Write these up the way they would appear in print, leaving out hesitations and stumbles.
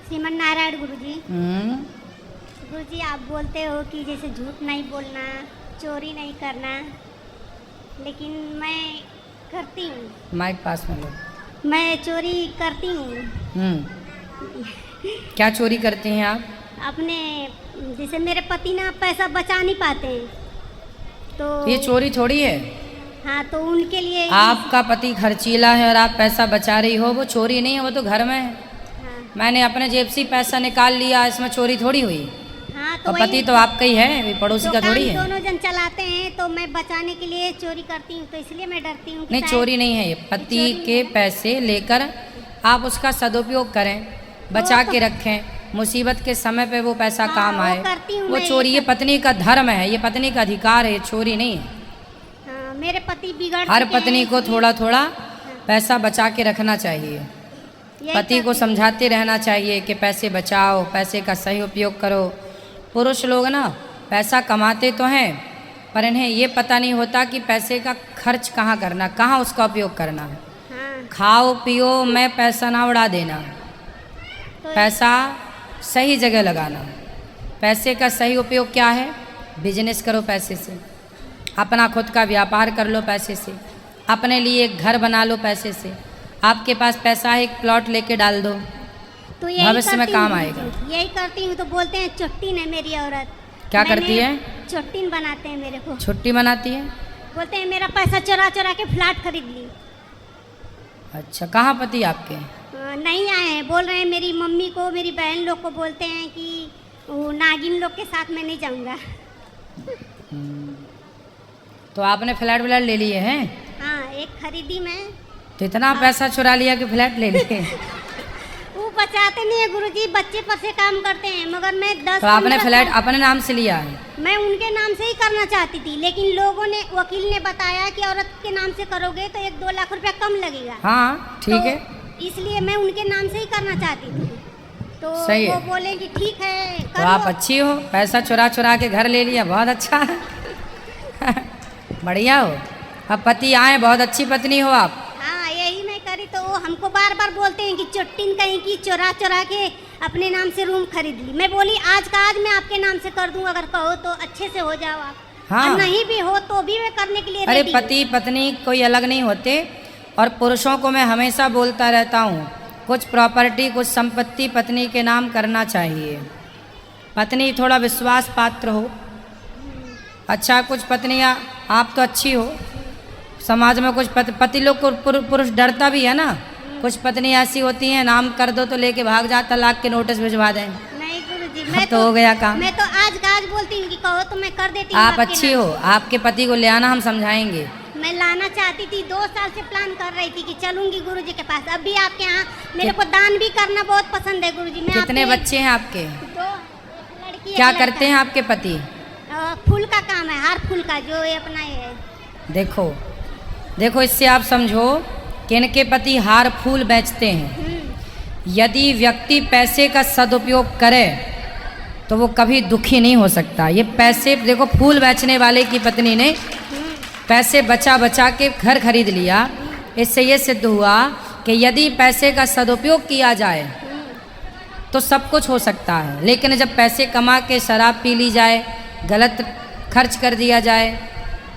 श्रीमन नारायण गुरुजी। गुरुजी आप बोलते हो कि जैसे झूठ नहीं बोलना, चोरी नहीं करना, लेकिन मैं करती हूँ। माइक पास में लो। मैं चोरी करती हूँ। क्या चोरी करती हैं आप? अपने जैसे मेरे पति ना पैसा बचा नहीं पाते हैं तो ये चोरी थोड़ी है। हाँ, तो उनके लिए आपका पति खर्चीला है और आप पैसा बचा रही हो, वो चोरी नहीं है, वो तो घर में है। हाँ, मैंने अपने जेब से पैसा निकाल लिया, इसमें चोरी थोड़ी हुई। हाँ, तो पति तो आपका ही है, भी पड़ोसी का थोड़ी है। दोनों जन चलाते हैं तो मैं बचाने के लिए चोरी करती हूँ, तो इसलिए मैं डरती हूँ। नहीं, चोरी नहीं है ये। पति के पैसे लेकर आप उसका सदुपयोग करें, बचा के रखें, मुसीबत के समय पे वो पैसा काम आए, वो चोरी, ये पत्नी का धर्म है, ये पत्नी का अधिकार है, ये चोरी नहीं है। मेरे पति बिगड़ हर पत्नी को थोड़ा थोड़ा पैसा बचा के रखना चाहिए। पति को समझाते रहना चाहिए कि पैसे बचाओ, पैसे का सही उपयोग करो। पुरुष लोग ना पैसा कमाते तो हैं, पर इन्हें ये पता नहीं होता कि पैसे का खर्च कहाँ करना, कहाँ उसका उपयोग करना है। खाओ पियो में पैसा ना उड़ा देना, पैसा सही जगह लगाना। पैसे का सही उपयोग क्या है? बिजनेस करो पैसे से, अपना खुद का व्यापार कर लो पैसे से, अपने लिए एक घर बना लो पैसे से। आपके पास पैसा है, एक प्लॉट लेके डाल दो, तो भविष्य में काम आएगा। यही करती हूँ। तो बोलते हैं चुट्टीन है मेरी औरत। क्या करती है? चुट्टीन बनाते हैं मेरे को। छुट्टी बनाती है? बोलते हैं मेरा पैसा चुरा चुरा के फ्लैट खरीद ली। अच्छा, कहाँ पति आपके? नहीं आए हैं, बोल रहे हैं मेरी मम्मी को, मेरी बहन लोग को बोलते हैं कि वो नागिन लोग के साथ मैं नहीं जाऊँगा। तो आपने फ्लैट व्लैट ले लिए हैं? हाँ, एक खरीदी मैं। तो इतना पैसा चुरा लिया कि फ्लैट ले लिए? वो बचाते नहीं है गुरुजी, बच्चे पर से काम करते हैं, मगर मैं 10। तो आपने फ्लैट अपने नाम से लिया है? मैं उनके नाम से ही करना चाहती थी, लेकिन लोगों ने, वकील ने बताया कि औरत के नाम से करोगे तो 1-2 लाख रुपया कम लगेगा। हाँ ठीक है, इसलिए मैं उनके नाम से ही करना चाहती थी। तो सही वो है। बोले कि ठीक है तो आप अच्छी हो, पैसा चुरा चुरा के घर ले लिया, बहुत अच्छा है। बढ़िया हो। अब पति आए, बहुत अच्छी पत्नी हो आप। हाँ, यही मैं करी तो वो हमको बार बार बोलते हैं कि चुट्टीन कहीं की चुरा चुरा के अपने नाम से रूम खरीद ली। मैं बोली आज का आज मैं आपके नाम से कर दूं, अगर कहो तो अच्छे से हो जाओ आप। हाँ, और नहीं भी हो तो भी मैं करने के लिए अरे रेडी पति पत्नी कोई अलग नहीं होते। और पुरुषों को मैं हमेशा बोलता रहता हूँ, कुछ प्रॉपर्टी, कुछ संपत्ति पत्नी के नाम करना चाहिए। पत्नी थोड़ा विश्वास पात्र हो। अच्छा, कुछ पत्नियाँ, आप तो अच्छी हो, समाज में कुछ पति लोग को पुरुष डरता भी है ना। कुछ पत्नी ऐसी होती हैं, नाम कर दो तो लेके भाग जा, तलाक के नोटिस भिजवा दें। नहीं गुरुजी, मैं तो हो गया काम। मैं तो आज का आज बोलती हूँ कि कहो तो मैं कर देती हूँ। आप अच्छी हो, आपके पति को ले आना, हम समझाएंगे। मैं लाना चाहती थी, 2 साल से प्लान कर रही थी कि चलूंगी गुरुजी के पास। अब भी आपके यहाँ मेरे को दान भी करना बहुत पसंद है गुरुजी। मैं कितने बच्चे हैं आपके? 2 लड़की। क्या करते हैं आपके पति? फूल का काम है, हर फूल का, जो ये अपना ये है। देखो देखो, इससे आप समझो कि इनके पति हार फूल बेचते हैं। यदि व्यक्ति पैसे का सदुपयोग करे तो वो कभी दुखी नहीं हो सकता। ये पैसे, देखो फूल बेचने वाले की पत्नी ने पैसे बचा बचा के घर खरीद लिया। इससे ये सिद्ध हुआ कि यदि पैसे का सदुपयोग किया जाए तो सब कुछ हो सकता है। लेकिन जब पैसे कमा के शराब पी ली जाए, गलत खर्च कर दिया जाए,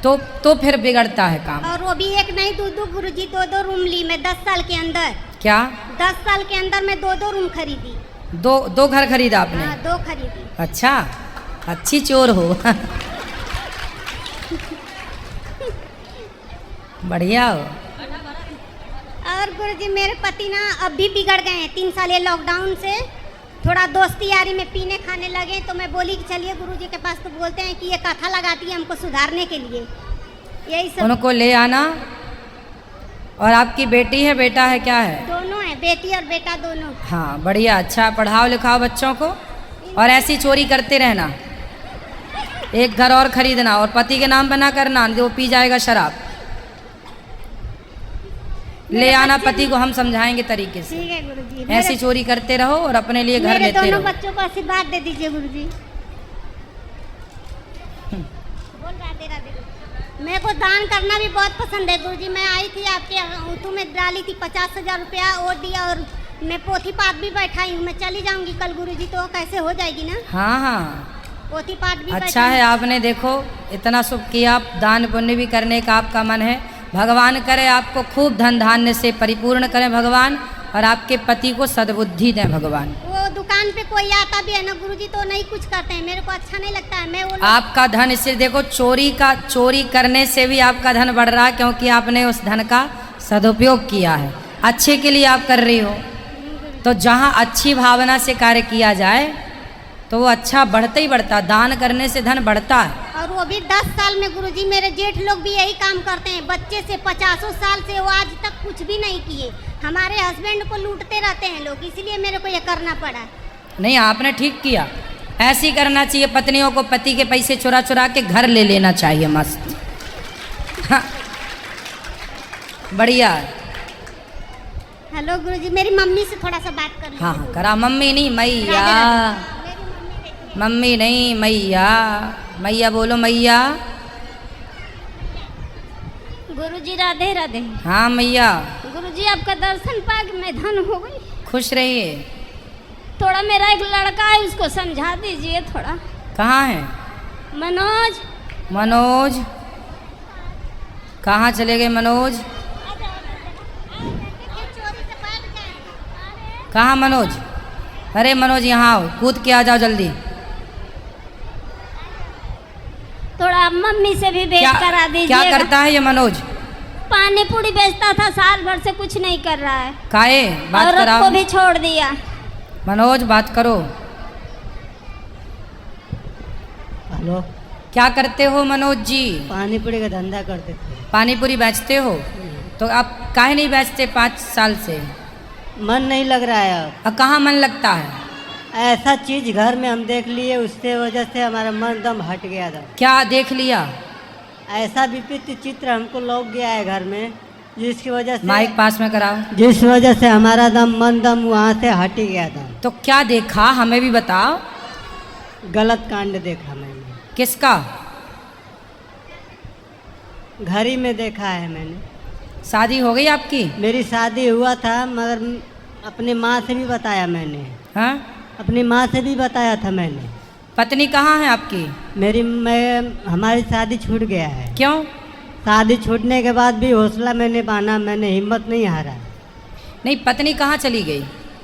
तो फिर बिगड़ता है काम। और वो भी एक नहीं, 2 गुरुजी, 2 रूम ली मैं 10 साल के अंदर। क्या? 10 साल के अंदर मैं 2 रूम खरीदी। 2 घर खरीदा आपने? हाँ, 2 खरीदी। अच्छा, अच्छी चोर हो। बढ़िया हो। और गुरुजी मेरे पति ना अब भी बिगड़ गए हैं 3 साल। ये लॉकडाउन से थोड़ा दोस्ती यारी में पीने खाने लगे, तो मैं बोली कि चलिए गुरुजी के पास। तो बोलते हैं कि ये कथा लगाती है हमको सुधारने के लिए। यही सब उनको ले आना। और आपकी बेटी है, बेटा है, क्या है? दोनों है, बेटी और बेटा दोनों। हाँ बढ़िया, अच्छा पढ़ाओ लिखाओ बच्चों को, और ऐसी चोरी करते रहना। एक घर और खरीदना और पति के नाम बना करना, जो पी जाएगा शराब। ले आना पति को, हम समझाएंगे तरीके से। ठीक है गुरुजी। ऐसी चोरी करते रहो और अपने लिए घर लेते रहो। मेरे दोनों बच्चों को आशीर्वाद दे दीजिए गुरुजी। बोल राधे राधे। मेरे को दान करना भी बहुत पसंद है गुरुजी। मैं आई थी आपके ऊँटू में, डाली थी 50,000 रुपया और दिया, और मैं पोथी पाठ भी बैठाई हूँ, मैं चली जाऊंगी कल गुरुजी, तो कैसे हो जाएगी ना। हाँ हाँ, पोथी पाठ भी अच्छा है आपने देखो इतना शुभ किया, दान पुण्य भी करने का आपका मन है। भगवान करे आपको खूब धन धान्य से परिपूर्ण करें भगवान, और आपके पति को सद्बुद्धि दें भगवान। वो दुकान पे कोई आता भी है ना गुरुजी तो नहीं कुछ करते हैं, मेरे को अच्छा नहीं लगता है। मैं वो आपका धन इससे देखो चोरी करने से भी आपका धन बढ़ रहा है, क्योंकि आपने उस धन का सदुपयोग किया है, अच्छे के लिए आप कर रही हो। तो जहाँ अच्छी भावना से कार्य किया जाए तो वो अच्छा बढ़ता ही बढ़ता, दान करने से धन बढ़ता है। और वो भी 10 साल में गुरुजी, मेरे जेठ लोग भी यही काम करते हैं, बच्चे से 50 साल से वो आज तक कुछ भी नहीं किए। हमारे हस्बैंड को लूटते रहते हैं लोग, इसलिए मेरे को ये करना पड़ा। नहीं आपने ठीक किया, ऐसे ही करना चाहिए। पत्नियों को पति के पैसे चुरा चुरा के घर ले लेना चाहिए, मस्त। हाँ, बढ़िया। हेलो गुरुजी, मेरी मम्मी से थोड़ा सा बात कर लीजिए। हाँ करा, मम्मी नहीं मैया, मम्मी नहीं मैया, मैया बोलो मैया। गुरुजी राधे राधे। हाँ मैया। गुरुजी आपका दर्शन पा के मैं धन हो गई। खुश रहिए। थोड़ा मेरा एक लड़का है, उसको समझा दीजिए थोड़ा। कहाँ है? मनोज। मनोज कहाँ चले गए? मनोज कहाँ? मनोज, अरे मनोज यहाँ आओ, कूद के आ जाओ जल्दी। थोड़ा मम्मी से भी भेंट करा दीजिए। क्या करता है ये मनोज? पानी पूरी बेचता था, साल भर से कुछ नहीं कर रहा है। काहे? बात कराओ। को भी छोड़ दिया। मनोज बात करो। हेलो, क्या करते हो मनोज जी? पानी पूरी का धंधा करते थे। पानी पूरी बेचते हो? तो आप काहे नहीं बेचते 5 साल से? मन नहीं लग रहा है अब। कहाँ मन लगता है? ऐसा चीज घर में हम देख लिए, उससे वजह से हमारा मन दम हट गया था। क्या देख लिया? ऐसा विपरीत चित्र हमको लौक गया है घर में, जिसकी वजह से माइक पास में कराओ। जिस वजह से हमारा मन दम वहाँ से हट ही गया था। तो क्या देखा हमें भी बताओ। गलत कांड देखा मैंने। किसका? घर ही में देखा है मैंने। शादी हो गई आपकी? मेरी शादी हुआ था, मगर अपनी माँ से भी बताया मैंने। हाँ, अपनी माँ से भी बताया था मैंने। पत्नी कहाँ है आपकी? हमारी शादी छूट गया है। क्यों? शादी छूटने के बाद भी हौसला मैंने बांधा, मैंने हिम्मत नहीं हारा। नहीं, पत्नी कहाँ चली गई?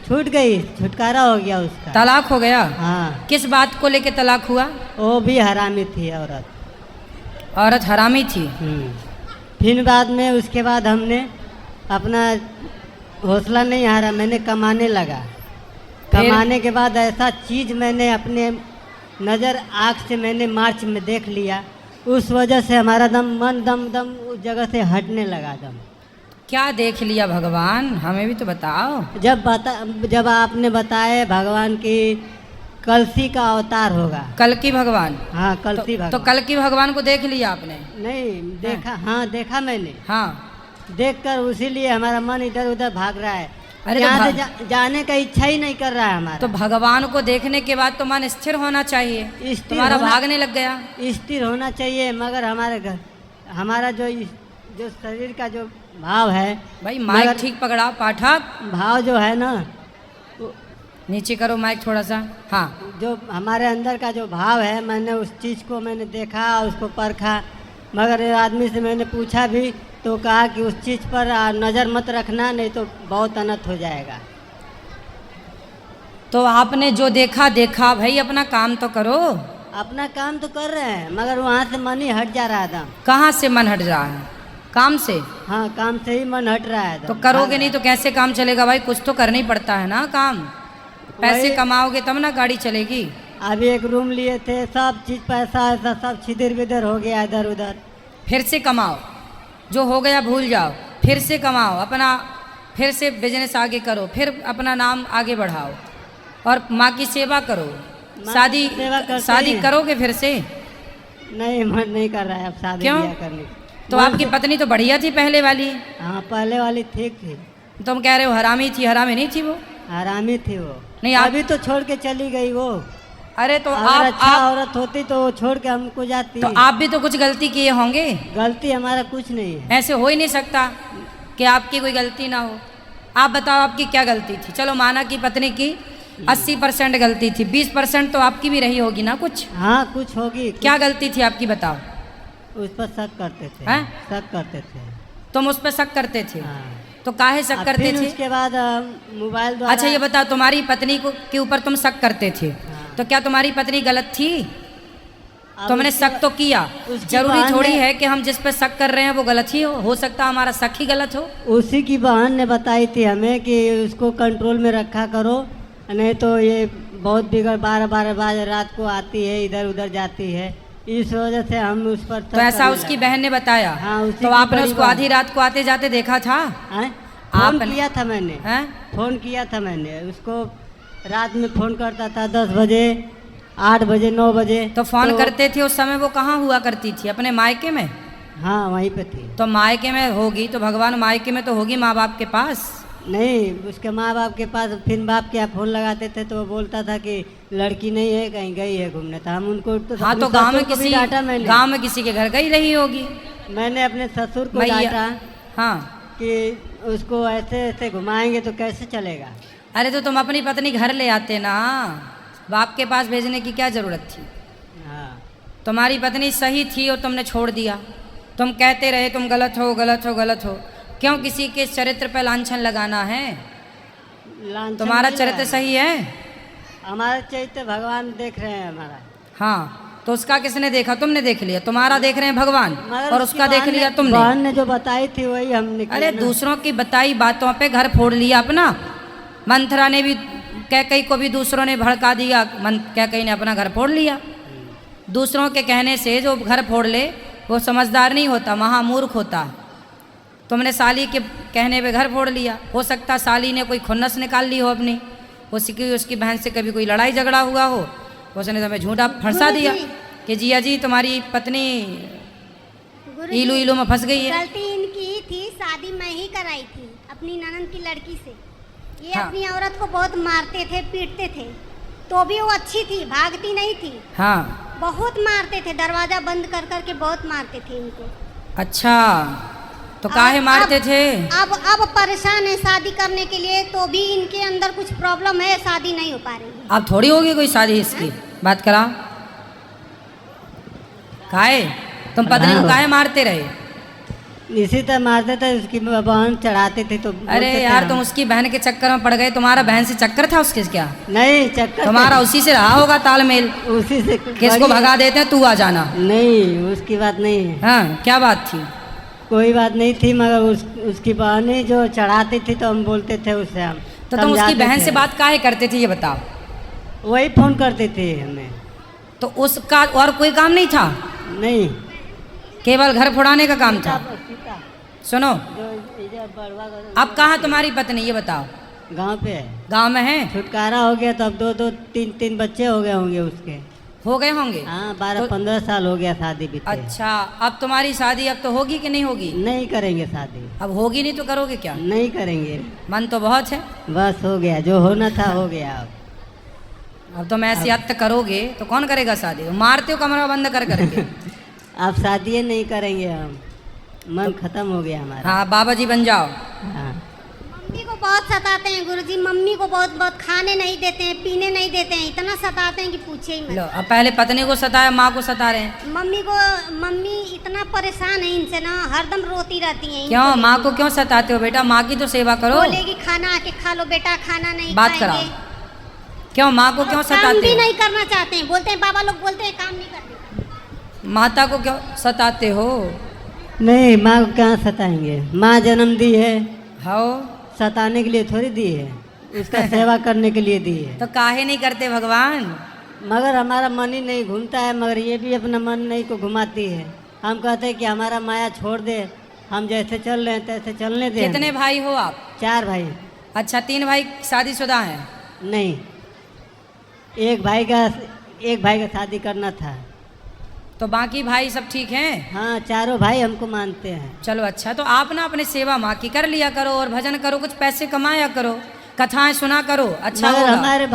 छूट गई, छुटकारा हो गया उसका। तलाक हो गया? हाँ। किस बात को लेके तलाक हुआ? वो भी हरामी थी औरत। औरत हरामी थी? फिर बाद में उसके बाद हमने अपना हौसला नहीं हारा, मैंने कमाने लगा। कमाने के बाद ऐसा चीज़ मैंने अपने नज़र आँख से मैंने मार्च में देख लिया, उस वजह से हमारा मन दम उस जगह से हटने लगा दम। क्या देख लिया भगवान? हमें भी तो बताओ। जब आपने बताए भगवान की कलसी का अवतार होगा। कल की भगवान? हाँ, कलसी भगवान। तो कल की भगवान को देख लिया आपने? नहीं देखा। हाँ देखा मैंने। हाँ, देखकर उसीलिए हमारा मन इधर उधर भाग रहा है। अरे यहाँ से जाने का इच्छा ही नहीं कर रहा है हमारा। तो भगवान को देखने के बाद तो मन स्थिर होना चाहिए। तुम्हारा भागने लग गया। स्थिर होना चाहिए, मगर हमारा जो शरीर का जो भाव है भाई, माइक ठीक पकड़ाओ पाठक। भाव जो है ना, नीचे करो माइक थोड़ा सा। हाँ, जो हमारे अंदर का जो भाव है, मैंने उस चीज़ को मैंने देखा, उसको परखा। मगर आदमी से मैंने पूछा भी तो कहा कि उस चीज़ पर नज़र मत रखना, नहीं तो बहुत अनर्थ हो जाएगा। तो आपने जो देखा भाई, अपना काम तो करो। अपना काम तो कर रहे हैं, मगर वहाँ से मन ही हट जा रहा था। कहाँ से मन हट रहा है? काम से? हाँ, काम से ही मन हट रहा है। तो करोगे नहीं तो कैसे काम चलेगा भाई? कुछ तो करना ही पड़ता है ना काम। पैसे कमाओगे तब ना गाड़ी चलेगी। अभी एक रूम लिए थे, सब चीज पैसा ऐसा सब छिदर बिदर हो गया इधर उधर। फिर से कमाओ, जो हो गया भूल जाओ, फिर से कमाओ, अपना फिर से बिजनेस आगे करो, फिर अपना नाम आगे बढ़ाओ और माँ की सेवा करो। शादी करोगे फिर से? नहीं, मन नहीं कर रहा है अब शादी करने। तो आपकी पत्नी तो बढ़िया थी पहले वाली। हाँ, पहले वाली ठीक थी। तुम कह रहे हो हरामी थी? हरामी नहीं थी वो। हरामी थी वो। नहीं, अभी तो छोड़ के चली गई वो। अरे तो अगर आप औरत होती तो वो छोड़ के हमको जाती। तो आप भी तो कुछ गलती किए होंगे। गलती हमारा कुछ नहीं है। ऐसे हो ही नहीं सकता कि आपकी कोई गलती ना हो। आप बताओ आपकी क्या गलती थी? चलो माना कि पत्नी की 80% गलती थी, 20% तो आपकी भी रही होगी ना कुछ? हाँ कुछ होगी। क्या गलती थी आपकी बताओ? उस पर शक करते थे। हैं? शक करते थे। तुम उस पर शक करते थे? हाँ। तो काहे शक अब करते फिर थे? उसके बाद मोबाइल द्वारा। अच्छा ये बताओ, तुम्हारी पत्नी को के ऊपर तुम शक करते थे, तो क्या तुम्हारी पत्नी गलत थी? अब तुमने उसके शक तो किया, उसकी जरूरी बहन थोड़ी ने- है कि हम जिस पे शक कर रहे हैं वो गलत ही हो सकता है हमारा शक ही गलत हो। उसी की बहन ने बताई थी हमें कि उसको कंट्रोल में रखा करो, नहीं तो ये बहुत बिगड़ 12-12 बजे रात को आती है, इधर उधर जाती है। इस वजह से हम उस पर तो ऐसा उसकी बहन ने बताया? हाँ, उसी तो की आपने बड़ी उसको बहन। आधी रात को आते जाते देखा था? फोन आपने- किया था मैंने। हैं? फोन किया था मैंने उसको, रात में फोन करता था 10 बजे, 8 बजे, 9 बजे। तो फोन करते थे उस समय वो कहाँ हुआ करती थी? अपने मायके में? हाँ वहीं पे थी। तो मायके में होगी तो भगवान मायके में तो होगी माँ बाप के पास। नहीं, उसके माँ बाप के पास फिर बाप के यहाँ फोन लगाते थे तो वो बोलता था कि लड़की नहीं है, कहीं गई है घूमने। तो हम उनको हाँ तो अपने गांव में ससुर को भी किसी डांटा मैंने। गांव में किसी के घर गई रही होगी। मैंने अपने ससुर को भैया- डांटा हाँ। कि उसको ऐसे ऐसे घुमाएंगे तो कैसे चलेगा। अरे तो तुम अपनी पत्नी घर ले आते ना, बाप के पास भेजने की क्या जरूरत थी? हाँ तुम्हारी पत्नी सही थी और तुमने छोड़ दिया। तुम कहते रहे तुम गलत हो गलत हो गलत हो। क्यों किसी के चरित्र पर लांछन लगाना है? लांछन तुम्हारा नहीं चरित्र लगाया। सही है? हमारा चरित्र भगवान देख रहे हैं हमारा। हाँ तो उसका किसने देखा? तुमने देख लिया। तुम्हारा देख रहे हैं भगवान मगर और उसकी उसका देख बहन लिया ने- तुमने। बहन ने जो बताई थी वही हमने किया अरे ना। दूसरों की बताई बातों पे घर फोड़ लिया अपना। मंथरा ने भी कैकई को भी दूसरों ने भड़का दिया, कैकई ने अपना घर फोड़ लिया। दूसरों के कहने से जो घर फोड़ ले वो समझदार नहीं होता, महामूर्ख होता है। तुमने साली के कहने पे घर फोड़ लिया। हो सकता साली ने कोई खुन्नस निकाल ली हो अपनी, उसकी बहन से कभी कोई लड़ाई झगड़ा हुआ हो, उसने तुम्हें झूठा फंसा दिया कि जिया जी तुम्हारी पत्नी गुरुजी, इलू इलू में फंस गई है। गलती इनकी थी, शादी मैं ही कराई थी अपनी ननद की लड़की से। ये हाँ। अपनी औरत को बहुत मारते थे, पीटते थे, तो भी वो अच्छी थी, भागती नहीं थी। हाँ बहुत मारते थे, दरवाजा बंद कर कर के बहुत मारते थे इनको। अच्छा तो काहे मारते थे? अब परेशान है शादी करने के लिए, तो भी इनके अंदर कुछ प्रॉब्लम है, शादी नहीं हो पा रही है। अब थोड़ी होगी कोई शादी इसकी, बात करा। काहे तुम पत्नी को काहे मारते रहे? इसी तरह मारते थे, उसकी बहन चढ़ाते थे तो अरे बोलते थे यार हम। तुम उसकी बहन के चक्कर में पड़ गए। तुम्हारा बहन से चक्कर था उसके क्या? नहीं चक्कर तुम्हारा उसी से रहा होगा तालमेल, उसी से किसको भगा देते हैं तू आ जाना। नहीं उसकी बात नहीं है, हाँ क्या बात थी? कोई बात नहीं थी, मगर उसकी बहन ही जो चढ़ाती थी तो हम बोलते थे उससे। हम तो तुम उसकी समझाते बहन थे। से बात काहे करते थे ये बताओ? वही फोन करते थे हमें। तो उसका और कोई काम नहीं था, नहीं केवल घर फोड़ाने का काम था। सुनो अब कहाँ तुम्हारी पत्नी ये बताओ? गांव पे है, गांव में है? छुटकारा हो गया तो अब 2-2 3-3 बच्चे हो गए होंगे उसके। हो गए होंगे। हाँ 12-15 साल हो गया शादी बीते। अच्छा अब तुम्हारी शादी अब तो होगी कि नहीं होगी? नहीं करेंगे शादी, अब होगी नहीं तो करोगे क्या? नहीं करेंगे, मन तो बहुत है। बस हो गया, जो होना था हो गया। अब तुम ऐसी हद तक करोगे तो कौन करेगा शादी? मारते हो कमरा बंद कर करके। अब शादी नहीं करेंगे हम, मन खत्म हो गया हमारा। हाँ बाबा जी बन जाओ। हाँ मम्मी को बहुत सताते हैं गुरुजी, मम्मी को बहुत बहुत खाने नहीं देते हैं, पीने नहीं देते हैं, इतना सताते हैं कि पूछे ही लो मत। अब पहले पत्नी को सताया, माँ को सता रहे हैं। मम्मी इतना परेशान है इनसे ना, हरदम रोती रहती हैं। क्यों माँ को क्यों सताते हो बेटा? माँ की तो सेवा करो। बोलेगी खाना आके खा लो बेटा, खाना नहीं बात खाएंगे। कराओ। क्यों माँ को क्यों और काम सताते भी हो? नहीं करना चाहते हैं, बोलते हैं बाबा लोग बोलते हैं काम नहीं करते। माता को क्यों सताते हो? नहीं, माँ को कहाँ सताएंगे, माँ जन्म दी है, हाँ सताने के लिए थोड़ी दी है, उसका सेवा करने के लिए दी है। तो काहे नहीं करते भगवान? मगर हमारा मन ही नहीं घूमता है, मगर ये भी अपना मन नहीं को घुमाती है। हम कहते हैं कि हमारा माया छोड़ दे, हम जैसे चल रहे हैं तैसे चलने दे। कितने भाई हो आप? 4 भाई। अच्छा 3 भाई शादीशुदा हैं? नहीं, एक भाई का शादी करना था। तो बाकी भाई सब ठीक हैं? हाँ 4 भाई हमको मानते हैं। चलो अच्छा, तो आप ना अपने सेवा माँ की कर लिया करो और भजन करो, कुछ पैसे कमाया करो, कथाएं सुना करो, अच्छा मगर होगा। हमारे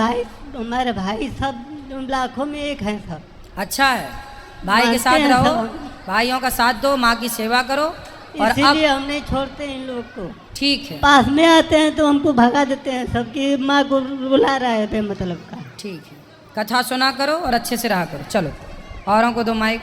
भाई सब लाखों में एक हैं सब। अच्छा है, भाई के मानते साथ हैं रहो, सब। भाइयों का साथ दो, माँ की सेवा करो और इसीलिए अब हम नहीं छोड़ते इन लोग को। ठीक है, पास में आते हैं तो हमको भगा देते हैं, सबकी माँ को बुला रहा है बेमतलब का। ठीक है, कथा सुना करो और अच्छे से रहा करो। चलो औरों को दो माइक।